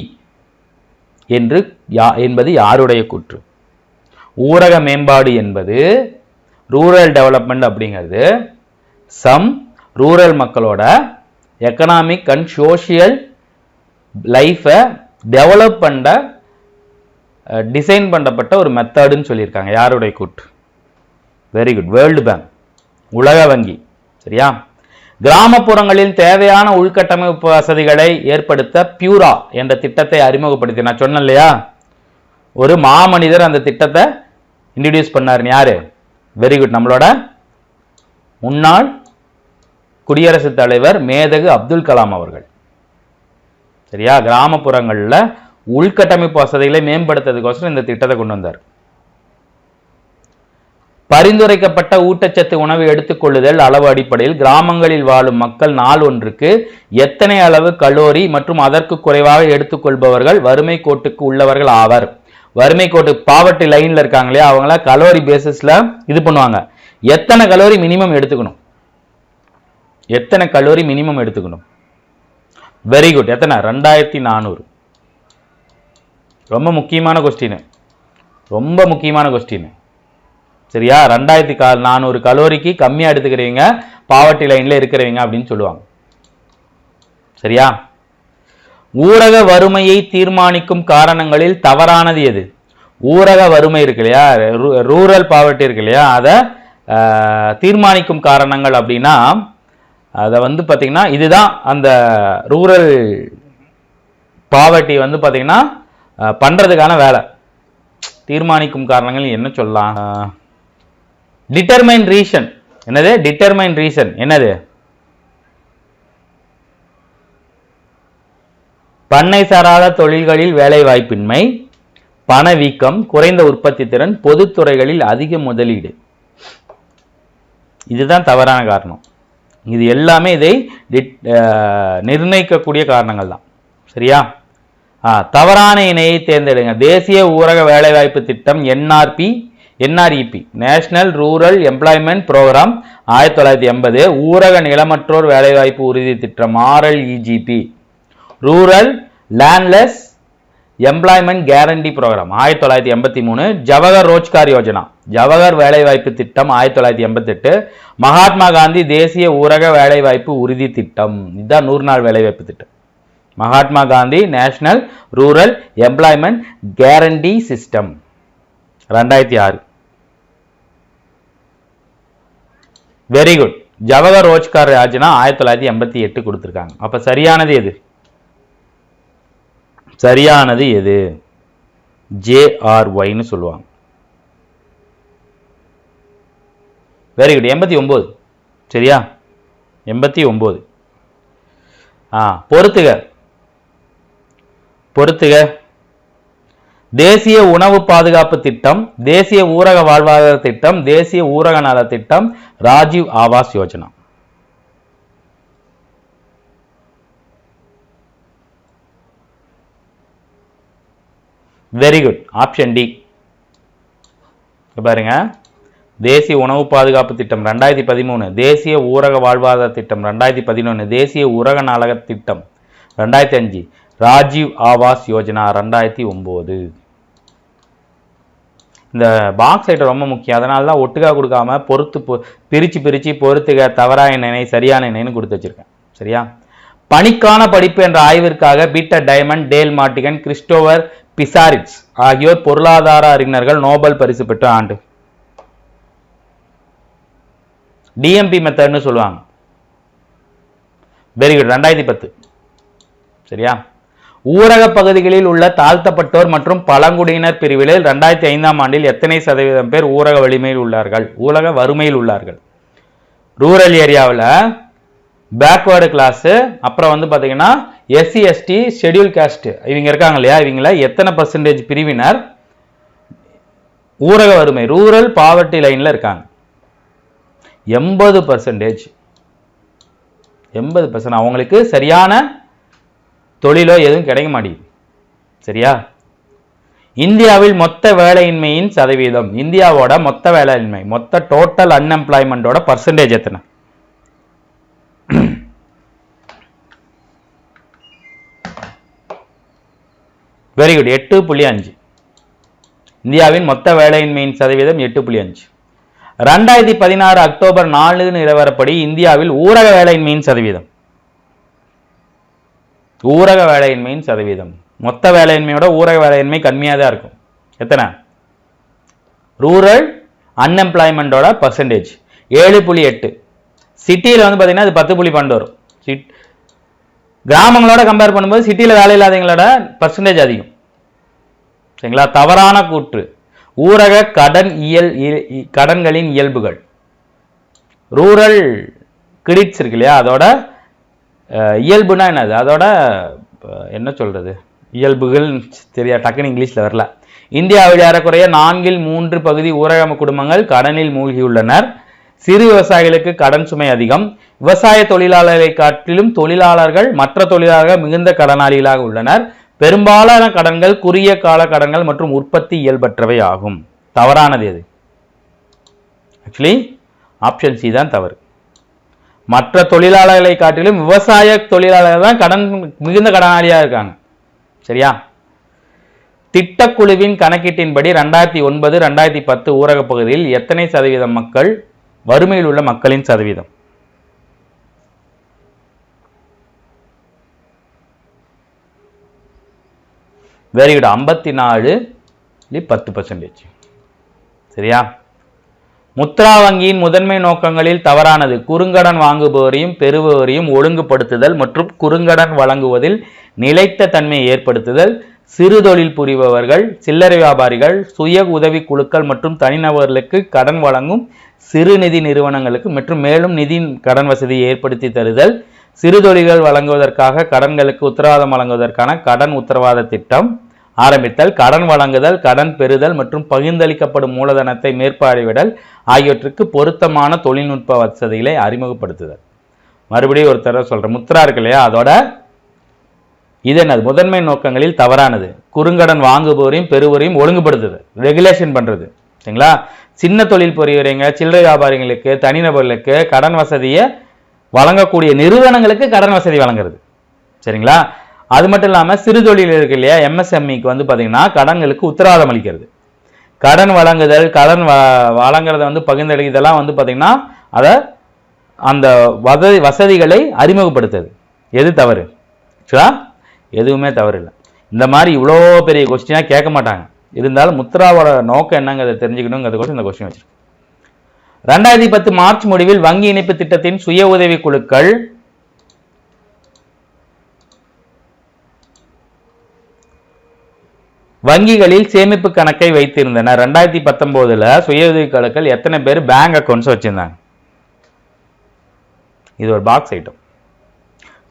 என்பது யாருடைய கூற்று? ஊரக மேம்பாடு என்பது ரூரல் டெவலப்மெண்ட் அப்படிங்கிறது சம் ரூரல் மக்களோட எக்கனாமிக் அண்ட் சோஷியல் லைஃபை டெவலப் பண்ண டிசைன் பண்ணப்பட்ட ஒரு மெத்தடுன்னு சொல்லியிருக்காங்க. யாருடைய கூற்று? வெரி குட், வேர்ல்டு பேங்க், உலக வங்கி. சரியா? கிராமப்புறங்களில் தேவையான உள்கட்டமைப்பு வசதிகளை ஏற்படுத்த பியூரா என்ற திட்டத்தை அறிமுகப்படுத்தி, நான் சொன்னேன் இல்லையா, ஒரு மாமனிதர் அந்த திட்டத்தை இன்ட்ரடியூஸ் பண்ணார். யாரு? வெரி குட், நம்மளோட முன்னாள் குடியரசுத் தலைவர் மேதகு அப்துல் கலாம் அவர்கள். சரியா? கிராமப்புறங்களில் உள்கட்டமைப்பு வசதிகளை மேம்படுத்துறதுக்கோசரம் இந்த திட்டத்தை கொண்டு வந்தார். பரிந்துரைக்கப்பட்ட ஊட்டச்சத்து உணவு எடுத்துக்கொள்ளுதல் அளவு அடிப்படையில் கிராமங்களில் வாழும் மக்கள் நாள் ஒன்றுக்கு எத்தனை அளவு கலோரி மற்றும் அதற்கு குறைவாக எடுத்துக்கொள்பவர்கள் வறுமை கோட்டுக்கு உள்ளவர்கள் ஆவர். வறுமை கோட்டு பாவர்ட்டி லைன்ல இருக்காங்களே அவங்கள கலோரி பேசிஸ்ல இது பண்ணுவாங்க. எத்தனை கலோரி மினிமம் எடுத்துக்கணும்? எத்தனை கலோரி மினிமம் எடுத்துக்கணும்? வெரி குட், எத்தனை? 2400. ரொம்ப முக்கியமான கொஸ்டின், ரொம்ப முக்கியமான கொஸ்டின். சரியா? 2400 கலோரிக்கு கம்மியா எடுத்துக்கிறீங்க பாவர்ட்டி லைன்ல இருக்கிறவங்க அப்படின்னு சொல்லுவாங்க. சரியா? ஊரக வறுமையை தீர்மானிக்கும் காரணங்களில் தவறானது எது? ஊரக வறுமை இருக்கு இல்லையா, ரூரல் பாவர்ட்டி இருக்கு இல்லையா, அதை தீர்மானிக்கும் காரணங்கள் அப்படின்னா அதை வந்து பார்த்தீங்கன்னா இதுதான் அந்த ரூரல் பாவர்ட்டி வந்து பார்த்தீங்கன்னா பண்றதுக்கான வேலை. தீர்மானிக்கும் காரணங்கள் என்ன சொல்லலாம்? Determine reason. என்னது டிட்டர்மைன் ரீசன்? என்னது? பண்ணை சாராத தொழில்களில் வேலை வாய்ப்பின்மை, பணவீக்கம், குறைந்த உற்பத்தி திறன், பொதுத்துறைகளில் அதிக முதலீடு. இதுதான் தவறான காரணம். இது எல்லாமே இதை நிர்ணயிக்கக்கூடிய காரணங்கள் தான். சரியா? தவறான இணையை தேர்ந்தெடுங்க. தேசிய ஊரக வேலைவாய்ப்பு திட்டம் NREP national rural employment program 1980. ஊரக நிலமற்றோர் வேலைவாய்ப்பு உறுதி திட்டம் RLEGP rural landless employment guarantee program 1983. Jawahar Rozgar Yojana Jawahar வேலைவாய்ப்பு திட்டம் 1988. மகாத்மா காந்தி தேசிய ஊரக வேலைவாய்ப்பு உறுதி திட்டம், இதுதான் 100 நாள் வேலைவாய்ப்பு திட்டம். Mahatma Gandhi national rural employment guarantee system 2006. Very good. Jawahar Rozgar Yojana 1988 கொடுத்திருக்காங்க. அப்ப சரியானது எது? சரியானது எது? JRYன்னு சொல்லுவாங்க. Very good. 89. சரியா? 89. பொறுத்துக. தேசிய உணவு பாதுகாப்பு திட்டம், தேசிய ஊரக வாழ்வாதார திட்டம், தேசிய ஊரக நல திட்டம், Rajiv Awas Yojana. Very good. Option D. பாருங்க, தேசிய உணவு பாதுகாப்பு திட்டம் 2013, தேசிய ஊரக வாழ்வாதார திட்டம் 2011, தேசிய ஊரக நல திட்டம் 2005, ராஜீவ் ஆவாஸ் யோஜனா 2009. இந்த பாக்ஸ் ஐட்டம் ரொம்ப முக்கியம். அதனால தான் ஒட்டுக்கா கொடுக்காம பிரிச்சு பொறுத்துக, தவறா எண்ணெய், சரியான எண்ணெய்னு கொடுத்து வச்சிருக்கேன். சரியா? பணிக்கான படிப்பு என்ற ஆய்விற்காக பீட்டர் டைமண்ட், டேல் மார்டிகன், கிறிஸ்டோபர் பிசாரிட்ஸ் ஆகியோர் பொருளாதார அறிஞர்கள் நோபல் பரிசு பெற்ற ஆண்டு. டிஎம்பி மெத்தட்னு சொல்லுவாங்க. Very good. 2010. சரியா? ஊரக பகுதிகளில் உள்ள தாழ்த்தப்பட்டோர் மற்றும் பழங்குடியினர் பிரிவில் 2005ஆம் ஆண்டில் எத்தனை சதவீதம் பேர் ஊரக வலிமையில் உள்ளார்கள்? ஊரக வறுமையில் உள்ளார்கள். ரூரல் ஏரியாவில் பேக்வேர்டு கிளாஸ், அப்புறம் பாத்தீங்கன்னா SC ST ஷெட்யூல் காஸ்ட் இவங்க இருக்காங்க இல்லையா, இவங்கள எத்தனை பர்சன்டேஜ் பிரிவினர் ஊரக வறுமை ரூரல் பாவர்ட்டி லைன்ல இருக்காங்க? 80%. 80%. அவங்களுக்கு சரியான தொழிலோ எதுவும் கிடைக்க மாட்டேங்குது. சரியா? இந்தியாவில் மொத்த வேலையின்மையின் சதவீதம், இந்தியாவோட மொத்த வேலையின்மை, மொத்த டோட்டல் அன்எம்ப்ளாய்மெண்டோட பர்சன்டேஜ் எத்தனை? Very good. 8.5. இந்தியாவின் மொத்த வேலையின்மையின் சதவீதம் 8.5. 2016 அக்டோபர் 4 நிலவரப்படி இந்தியாவில் ஊரக வேலையின்மையின் சதவீதம், ஊரக வேலையின்மையின் சதவீதம், மொத்த வேலையின்மையோட ஊரக வேலையின்மை கம்மியாக தான் இருக்கும். எத்தனை? ரூரல் அன்எம்ப்ளாய்மெண்டோட பர்சன்டேஜ் 7.8. சிட்டியில் பார்த்தீங்கன்னா அது 10.12 வரும். கிராமங்களோட கம்பேர் பண்ணும்போது சிட்டியில் வேலை இல்லாதவங்களோட பர்சன்டேஜ் அதிகம். சரிங்களா? தவறான கூற்று. ஊரக கடன்களின் இயல்புகள், ரூரல் கிரெடிட்ஸ் இருக்கு இல்லையா, அதோட இயல்புனா என்னது, அதோட என்ன சொல்றது, இயல்புகள் தெரியா, டக்குன்னு இங்கிலீஷ்ல வரல. இந்தியாவில் ஏறக்குறைய 4/3 பகுதி ஊரக குடும்பங்கள் கடனில் மூழ்கியுள்ளனர். சிறு விவசாயிகளுக்கு கடன் சுமை அதிகம். விவசாய தொழிலாளர்களை காட்டிலும் தொழிலாளர்கள் மற்ற தொழிலாளர்கள் மிகுந்த கடனாளிகளாக உள்ளனர். பெரும்பாலான கடன்கள் குறுகிய கால கடன்கள் மற்றும் உற்பத்தி இயல்பற்றவை ஆகும். தவறானது எது? ஆக்சுவலி ஆப்ஷன் சி தான் தவறு. மற்ற தொழிலாளர்களை காட்டிலும் விவசாய தொழிலாளர்கள் தான் மிகுந்த கடனாளியாக இருக்காங்க. சரியா? திட்டக்குழுவின் கணக்கீட்டின்படி 2009-2010 ஊரக பகுதியில் எத்தனை சதவீதம் மக்கள் வறுமையில் உள்ள மக்களின் சதவீதம்? Very good. 54.10%. சரியா? முத்ரா வங்கியின் முதன்மை நோக்கங்களில் தவறானது. குறுங்கடன் வாங்குபவரையும் பெறுபவரையும் ஒழுங்குபடுத்துதல் மற்றும் குறுங்கடன் வழங்குவதில் நிலைத்த தன்மையை ஏற்படுத்துதல், சிறு தொழில் புரிபவர்கள், சில்லறை வியாபாரிகள், சுய உதவி குழுக்கள் மற்றும் தனிநபர்களுக்கு கடன் வழங்கும் சிறு நிதி நிறுவனங்களுக்கு மற்றும் மேலும் நிதி கடன் வசதியை ஏற்படுத்தி தருதல், சிறு தொழில்கள் வழங்குவதற்காக கடன்களுக்கு உத்தரவாதம் வழங்குவதற்கான கடன் உத்தரவாத திட்டம் ஆரம்பித்தல், கடன் வழங்குதல், கடன் பெறுதல் மற்றும் பகிர்ந்தளிக்கப்படும் மூலதனத்தை மேற்பார்வையிடல் ஆகியவற்றுக்கு பொருத்தமான தொழில்நுட்ப வசதிகளை அறிமுகப்படுத்துதல். மறுபடியும் ஒரு தடவை சொல்றேன். முத்ரா இருக்கு இல்லையா, அதோட இது என்னது? முதன்மை நோக்கங்களில் தவறானது. குறுங்கடன் வாங்குபவரையும் பெறுவோரையும் ஒழுங்குபடுத்துது, ரெகுலேஷன் பண்றது. சரிங்களா? சின்ன தொழில் புரியுறவங்க, சில்லறை வியாபாரிகளுக்கு, தனிநபர்களுக்கு கடன் வசதியை வழங்கக்கூடிய நிறுவனங்களுக்கு கடன் வசதி வழங்குறது. சரிங்களா? அது மட்டும் இல்லாமல் சிறு தொழில் இருக்கு இல்லையா, MSMEக்கு பார்த்தீங்கன்னா கடன்களுக்கு உத்தரவாதம் அளிக்கிறது. கடன் வழங்குதல், கடன் வழங்குறத பகிர்ந்தளி, இதெல்லாம் பார்த்தீங்கன்னா அதை அந்த வசதிகளை அறிமுகப்படுத்துது. எது தவறு? எதுவுமே தவறு இல்லை. இந்த மாதிரி இவ்வளோ பெரிய கொஸ்டினாக கேட்க மாட்டாங்க. இருந்தாலும் முத்ராவோட நோக்கம் என்னங்கிறத தெரிஞ்சுக்கணுங்கிறதுக்கோசம் இந்த கொஸ்டின் வச்சிருக்கேன். 2010 மார்ச் முடிவில் வங்கி இணைப்பு திட்டத்தின் சுய உதவி குழுக்கள் வங்கிகளில் சேமிப்பு கணக்கை வைத்திருந்தன. 2019 சுய உதவி குழுக்கள் எத்தனை பேர் பேங்க் அக்கௌண்ட்ஸ் வச்சிருந்தாங்க? இது ஒரு box item.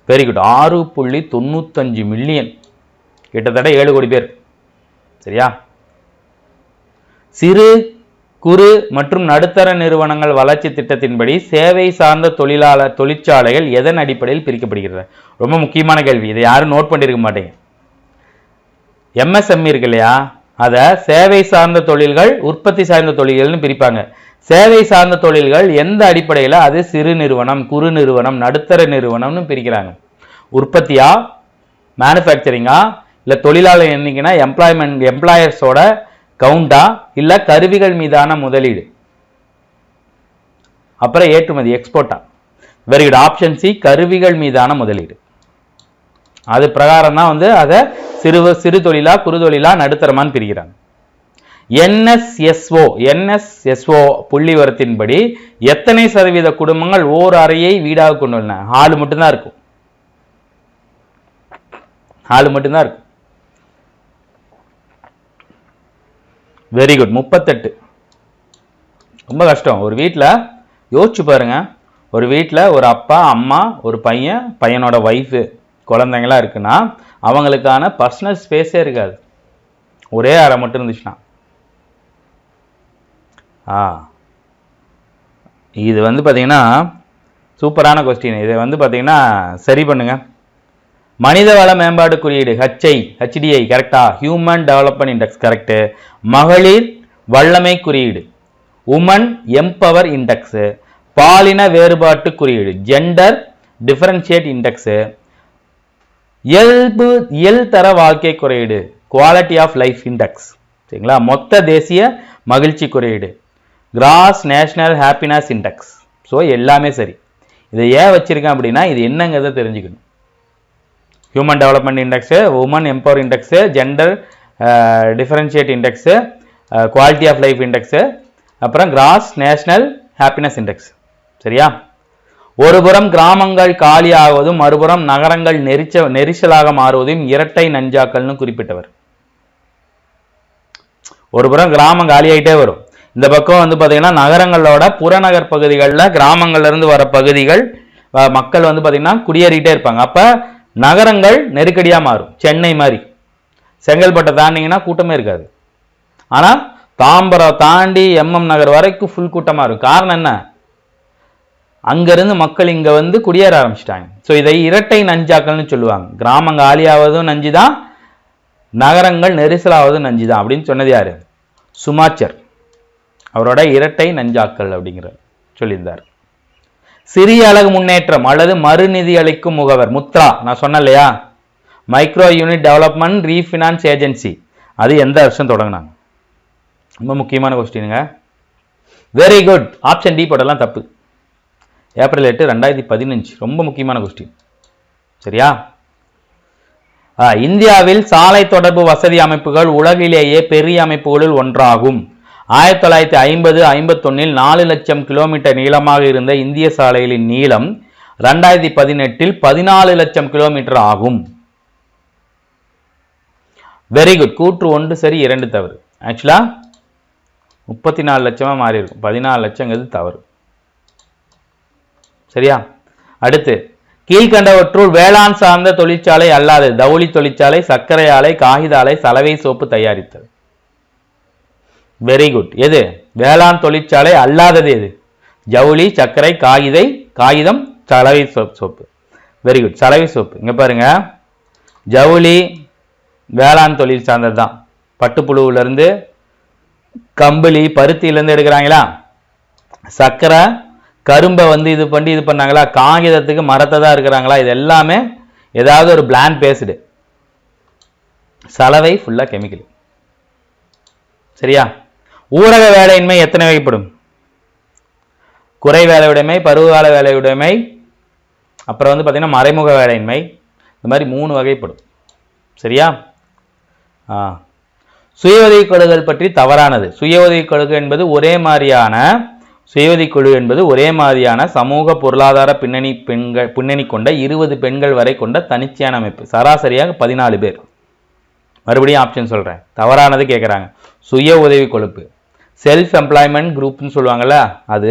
Very good. 6.95 million, கிட்டத்தட்ட 7 கோடி பேர். சரியா? சிறு குறு மற்றும் நடுத்தர நிறுவனங்கள் வளர்ச்சி திட்டத்தின்படி சேவை சார்ந்த தொழிற்சாலைகள் எதன் அடிப்படையில் பிரிக்கப்படுகிறது? ரொம்ப முக்கியமான கேள்வி. இதை யாரும் நோட் பண்ணிருக்க மாட்டீங்க. MSME இருக்கு இல்லையா, அதை சேவை சார்ந்த தொழில்கள், உற்பத்தி சார்ந்த தொழில்கள்னு பிரிப்பாங்க. சேவை சார்ந்த தொழில்கள் எந்த அடிப்படையில்? அது சிறு நிறுவனம், குறு நிறுவனம், நடுத்தர நிறுவனம்னு பிரிக்கிறாங்க. உற்பத்தியா, மேனுஃபேக்சரிங்கா, இல்லை தொழிலாளர் எண்ணிக்கைனா எம்ப்ளாயர்ஸோட கவுண்டா, இல்லை கருவிகள் மீதான முதலீடு, அப்புறம் ஏற்றுமதி எக்ஸ்போர்ட்டா? Very good. ஆப்ஷன் சி, கருவிகள் மீதான முதலீடு. அது பிரகாரம் தான் அதை சிறு தொழிலா, குறு தொழிலா, நடுத்தரமான்னு பிரிக்கிறாங்க. NSSO புள்ளிவரத்தின்படி எத்தனை சதவீத குடும்பங்கள் ஓர் அறையை வீடாக கொண்டுள்ளன? ஹால் மட்டும்தான் இருக்கும். ஹால் மட்டும்தான் இருக்கும். Very good. 38. ரொம்ப கஷ்டம். ஒரு வீட்டில் யோசிச்சு பாருங்க, ஒரு வீட்டில் ஒரு அப்பா, அம்மா, ஒரு பையன், பையனோட ஒய்ஃபு, குழந்தைங்களாம் இருக்குன்னா அவங்களுக்கான பர்சனல் ஸ்பேஸே இருக்காது. ஒரே அறை மட்டும் இருந்துச்சுன்னா. இது பார்த்தீங்கன்னா சூப்பரான கொஸ்டின். இதை பார்த்தீங்கன்னா சரி பண்ணுங்க. மனிதவள மேம்பாடு குறியீடு HDI கரெக்டா? Human development index correct. மகளிர் வல்லமை குறியீடு உமன் எம்பவர் இண்டெக்ஸ். பாலின வேறுபாட்டு குறியீடு ஜெண்டர் டிஃபரன்ஷியேட் இண்டெக்ஸ். இயல்தர வாழ்க்கை குறியீடு குவாலிட்டி ஆஃப் லைஃப் இண்டெக்ஸ். சரிங்களா? மொத்த தேசிய மகிழ்ச்சி குறியீடு gross national happiness index. So எல்லாமே சரி. இதை ஏன் வச்சிருக்கேன் அப்படின்னா இது என்னங்கிறத தெரிஞ்சுக்கணும். Human development index, woman empower index, gender differentiate index, quality of life index, அப்புறம் கிராஸ் நேஷனல் ஹாப்பினஸ் இண்டெக்ஸ். சரியா? ஒருபுறம் கிராமங்கள் காலியாகுவதும் மறுபுறம் நகரங்கள் நெரிசலாக மாறுவதும் இரட்டை நஞ்சாக்கள்னு குறிப்பிட்டவர். ஒருபுறம் கிராமம் காலியாயிட்டே வரும், இந்த பக்கம் பார்த்தீங்கன்னா நகரங்களோட புறநகர் பகுதிகளில் கிராமங்கள்ல இருந்து வர பகுதிகள் மக்கள் பார்த்தீங்கன்னா குடியேறிட்டே இருப்பாங்க. அப்போ நகரங்கள் நெருக்கடியாக மாறும். சென்னை மாதிரி செங்கல்பட்டை தாண்டிங்கன்னா கூட்டமே இருக்காது. ஆனால் தாம்பரம் தாண்டி MM நகர் வரைக்கும் ஃபுல் கூட்டமாக இருக்கும். காரணம் என்ன? அங்கேருந்து மக்கள் இங்கே குடியேற ஆரம்பிச்சிட்டாங்க. ஸோ இதை இரட்டை நஞ்சாக்கள்னு சொல்லுவாங்க. கிராமங்க ஆலியாவதும் நஞ்சு தான், நகரங்கள் நெரிசலாவதும் நஞ்சு தான் அப்படின்னு சொன்னது யாரு? சுமாச்சர். அவரோட இரட்டை நஞ்சாக்கள் அப்படிங்கிற சொல்லியிருந்தார். சிறிய அலகு முன்னேற்றம் அல்லது மறுநிதி அளிக்கும் முகவர் முத்ரா, நான் சொன்னேன் இல்லையா, micro unit development refinance agency, அது எந்த வருஷம் தொடங்கினாங்க? ரொம்ப முக்கியமான கொஸ்டினுங்க. Very good. ஆப்ஷன் டி போடலாம் தப்பு. ஏப்ரல் 8, 2015. ரொம்ப முக்கியமான கொஸ்டின். சரியா? இந்தியாவில் சாலை தொடர்பு வசதி அமைப்புகள் உலகிலேயே பெரிய அமைப்புகளில் ஒன்றாகும். 1950-51 4 லட்சம் கிலோமீட்டர் நீளமாக இருந்த இந்திய சாலைகளின் நீளம் 2018 14 லட்சம் கிலோமீட்டர் ஆகும். Very good. கூற்று 1 சரி 2 தவறு. ஆக்சுவலா 34 லட்சமா மாறி இருக்கும். 14 லட்சங்கிறது தவறு. சரியா? அடுத்து, கீழ்கண்டவற்றுள் வேளாண் சார்ந்த தொழிற்சாலை அல்லாது ஜவுளி தொழிற்சாலை, சர்க்கரை ஆலை, காகித ஆலை, சலவை சோப்பு தயாரித்தல். Very good. எது வேளாண் தொழிற்சாலை அல்லாதது? எது? ஜவுளி, சர்க்கரை, காகிதம், சலவை சோப்பு. Very good. சலவை சோப்பு. இங்க பாருங்க, ஜவுளி வேளாண் தொழில் சார்ந்தது தான். பட்டுப்புழுவுல இருந்து, கம்பளி, பருத்தியிலேருந்து எடுக்கிறாங்களா. சர்க்கரை, கரும்பை இது பண்ணாங்களா. காகிதத்துக்கு மரத்தை தான் இருக்கிறாங்களா. இது எல்லாமே ஏதாவது ஒரு பிளான் பேஸ்டு. சலவை ஃபுல்லா கெமிக்கல். சரியா? ஊரக வேலையின்மை எத்தனை வகைப்படும்? குறை வேலையுடைமை, பருவகால வேலையுடைமை, அப்புறம் பார்த்தீங்கன்னா மறைமுக வேலையின்மை. இந்த மாதிரி 3 வகைப்படும். சரியா? சுய உதவி குழுக்கள் பற்றி தவறானது. சுய உதவி குழு என்பது ஒரே மாதிரியான சமூக பொருளாதார பின்னணி கொண்ட 20 பெண்கள் வரை கொண்ட தனிச்சையான அமைப்பு. சராசரியாக 14 பேர். மறுபடியும் ஆப்ஷன் சொல்றேன், தவறானது கேட்குறாங்க. சுய உதவி குழு செல்ஃப் எம்ப்ளாய்மெண்ட் குரூப்னு சொல்லுவாங்கல்ல, அது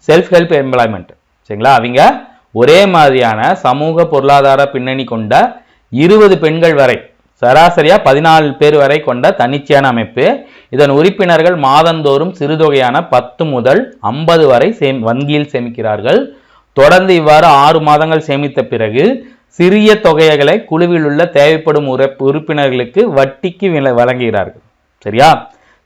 செல்ஃப் ஹெல்ப் எம்ப்ளாய்மெண்ட். சரிங்களா? அவங்க ஒரே மாதிரியான சமூக பொருளாதார பின்னணி கொண்ட 20 பெண்கள் வரை, சராசரியா 14 பேர் வரை கொண்ட தனிச்சையான அமைப்பு. இதன் உறுப்பினர்கள் மாதந்தோறும் சிறுதொகையான 10 முதல் 50 வரை வங்கியில் சேமிக்கிறார்கள். தொடர்ந்து இவ்வாறு 6 மாதங்கள் சேமித்த பிறகு சிறிய தொகைகளை குழுவில் உள்ள தேவைப்படும் உறுப்பினர்களுக்கு வட்டிக்கு வழங்குகிறார்கள். சரியா?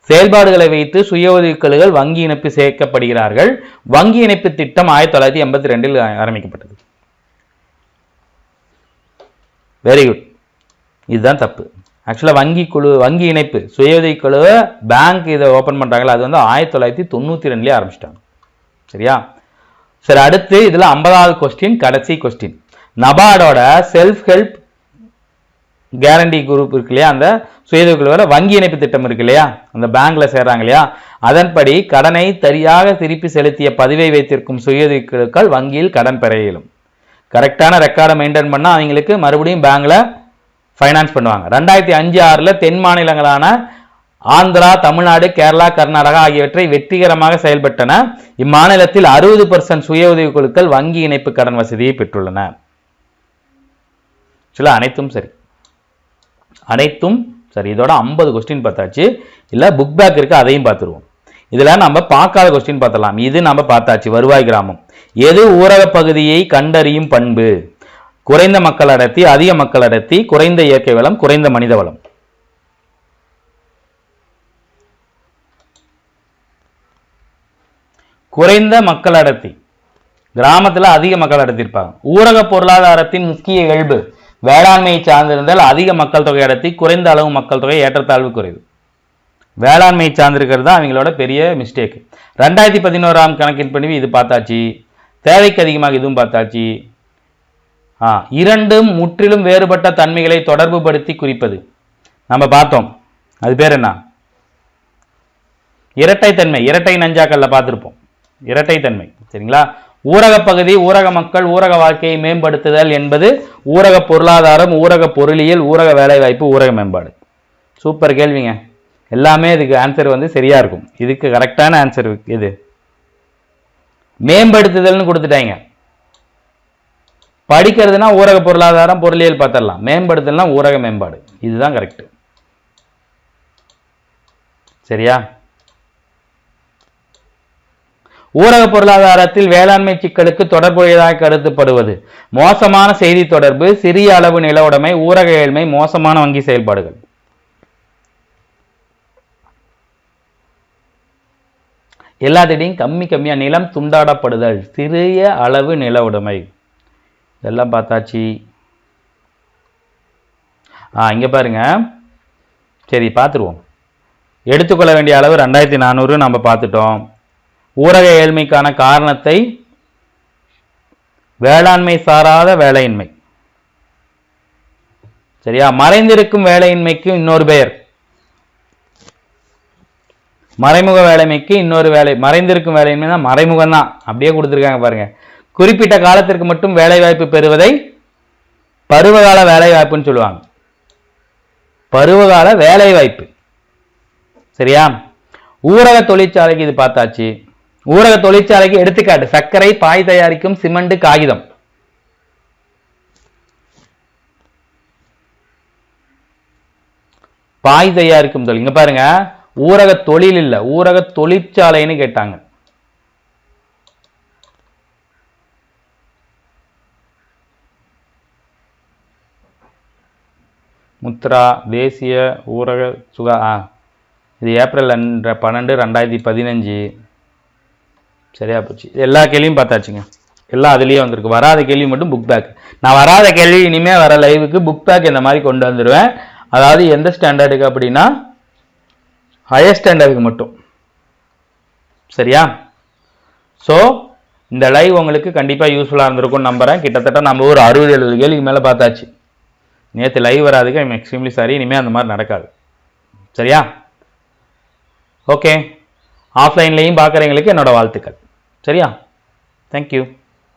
செயல்பாடுகளை வைத்து சுய உதவிக்குழுக்கள் வங்கி இணைப்பு சேர்க்கப்படுகிறார்கள். வங்கி இணைப்பு திட்டம் 1982 ஆரம்பிக்கப்பட்டது. Very good. இதுதான் தப்பு. ஆக்சுவலாக வங்கி இணைப்பு சுய உதவிக்குழு பேங்க் இதை ஓப்பன் பண்ணுறாங்களா, அது வந்து 1992 ஆரம்பிச்சிட்டாங்க. சரியா? சரி, அடுத்து இதில் 50வது கொஸ்டின், கடைசி கொஸ்டின். நபார்டோட செல்ஃப் ஹெல்ப் கேரண்டி குரூப் இருக்கு இல்லையா, அந்த சுய உதவிக்குழுவில் வங்கி இணைப்பு திட்டம் இருக்கு இல்லையா, அந்த பேங்க்ல சேர்றாங்க இல்லையா, அதன்படி கடனை சரியாக திருப்பி செலுத்திய பதிவை வைத்திருக்கும் சுய உதவிக்குழுக்கள் வங்கியில் கடன் பெற இயலும். கரெக்டான ரெக்கார்டை மெயின்டைன் பண்ணால் அவங்களுக்கு மறுபடியும் பேங்க்ல ஃபைனான்ஸ் பண்ணுவாங்க. 2005-6 தென் மாநிலங்களான ஆந்திரா, தமிழ்நாடு, கேரளா, கர்நாடகா ஆகியவற்றை வெற்றிகரமாக செயல்பட்டன. இம்மாநிலத்தில் 60% சுய உதவி குழுக்கள் வங்கி இணைப்பு கடன் வசதியை பெற்றுள்ளன. அனைத்தும் சரி, அனைத்தும் சரி. இதோட 50 கொஸ்டின் பார்த்தாச்சு. இல்ல புக் பேக் இருக்கு, அதையும் பார்த்துருவோம். இதுல நம்ம பார்க்காத கொஸ்டின் பார்த்தலாம். இது நம்ம பார்த்தாச்சு. வருவாய் கிராமம் எது ஊரக பகுதியை கண்டறியும் பண்பு? குறைந்த மக்கள் அடர்த்தி, அதிக மக்கள் அடர்த்தி, குறைந்த இயற்கை வளம், குறைந்த மனித வளம். குறைந்த மக்கள் அடர்த்தி. கிராமத்துல அதிக மக்கள் அடர்த்தி இருப்பாங்க. ஊரக பொருளாதாரத்தின் முக்கிய இயல்பு வேளாண்மையை சார்ந்திருந்தால் அதிக மக்கள் தொகை அடர்த்தி, குறைந்த அளவு மக்கள் தொகை, ஏற்றத்தாழ்வு குறைவு. வேளாண்மையை சார்ந்திருக்கிறது தான் அவங்களோட பெரிய மிஸ்டேக். 2011 கணக்கின்படி இது பார்த்தாச்சு. தேவைக்கு அதிகமாக இதுவும் பார்த்தாச்சு. இரண்டும் முற்றிலும் வேறுபட்ட தன்மைகளை தொடர்பு படுத்தி குறிப்பது நம்ம பார்த்தோம். அது பேர் என்ன? இரட்டைத்தன்மை. இரட்டை நஞ்சாக்கல்ல பார்த்திருப்போம். இரட்டைத்தன்மை. சரிங்களா? ஊரக பகுதி, ஊரக மக்கள், ஊரக வாழ்க்கையை மேம்படுத்துதல் என்பது ஊரக பொருளாதாரம், ஊரக பொருளியல், ஊரக வேலைவாய்ப்பு, ஊரக மேம்பாடு. சூப்பர் கேள்விங்க. எல்லாமே இதுக்கு ஆன்சர் வந்து சரியா இருக்கும். இதுக்கு கரெக்டான ஆன்சர் எது? மேம்படுத்துதல்னு கொடுத்துட்டாங்க. படிக்கிறதுனா ஊரக பொருளாதாரம், பொருளியல் பார்த்துடலாம். மேம்படுத்தல்னா ஊரக மேம்பாடு. இதுதான் கரெக்ட். சரியா? ஊரக பொருளாதாரத்தில் வேளாண்மை சிக்கலுக்கு தொடர்புடையதாக கருதப்படுவது மோசமான செய்தி தொடர்பு, சிறிய அளவு நில உடைமை, ஊரக ஏழ்மை, மோசமான வங்கி செயல்பாடுகள். எல்லாத்திடையும் கம்மியா நிலம் துண்டாடப்படுதல், சிறிய அளவு நில உடைமை, இதெல்லாம் பார்த்தாச்சு. இங்க பாருங்க. சரி, பார்த்துருவோம். எடுத்துக்கொள்ள வேண்டிய அளவு 2400 நம்ம பார்த்துட்டோம். ஊரக ஏழ்மைக்கான காரணத்தை வேளாண்மை சாராத வேலையின்மை. சரியா? மறைந்திருக்கும் வேலையின்மைக்கு இன்னொரு பெயர் மறைமுக வேலைமைக்கு இன்னொரு வேலை. மறைந்திருக்கும் வேலையின்மை தான் மறைமுகம் தான். அப்படியே கொடுத்துருக்காங்க பாருங்க. குறிப்பிட்ட காலத்திற்கு மட்டும் வேலை வாய்ப்பு பெறுவதை பருவகால வேலை வாய்ப்புன்னு சொல்லுவாங்க. பருவகால வேலை வாய்ப்பு. சரியா? ஊரக தொழிற்சாலைக்கு இது பார்த்தாச்சு. ஊரக தொழிற்சாலைக்கு எடுத்துக்காட்டு சர்க்கரை, பாய் தயாரிக்கும் சிமெண்ட், காகிதம். பாய் தயாரிக்கும் தொழில். இங்க பாருங்க, ஊரக தொழில் இல்ல, ஊரக தொழிற்சாலைன்னு கேட்டாங்க. முத்ரா தேசிய ஊரக இது ஏப்ரல் 12, 2015. சரியா போச்சு. எல்லா கேள்வியும் பார்த்தாச்சுங்க. எல்லாம் அதுலேயே வந்திருக்கு. வராத கேள்வி மட்டும் புக் பேக். நான் வராத கேள்வி இனிமேல் வர லைவுக்கு புக் பேக் இந்த மாதிரி கொண்டு வந்துடுவேன். அதாவது எந்த ஸ்டாண்டர்டுக்கு அப்படின்னா ஹையர் ஸ்டாண்டர்டுக்கு மட்டும். சரியா? ஸோ இந்த லைவ் உங்களுக்கு கண்டிப்பாக யூஸ்ஃபுல்லாக இருந்திருக்கும்னு நம்புகிறேன். கிட்டத்தட்ட நம்ம ஒரு 60-70 கேள்விக்கு மேலே பார்த்தாச்சு. நேற்று லைவ் வராதுக்கு ஐம் எக்ஸ்ட்ரீம்லி சாரி. இனிமேல் அந்த மாதிரி நடக்காது. சரியா? ஓகே, ஆஃப்லைன்லேயும் பார்க்குறவங்களுக்கு என்னோட வாழ்த்துக்கள். சரியா? தேங்க்யூ.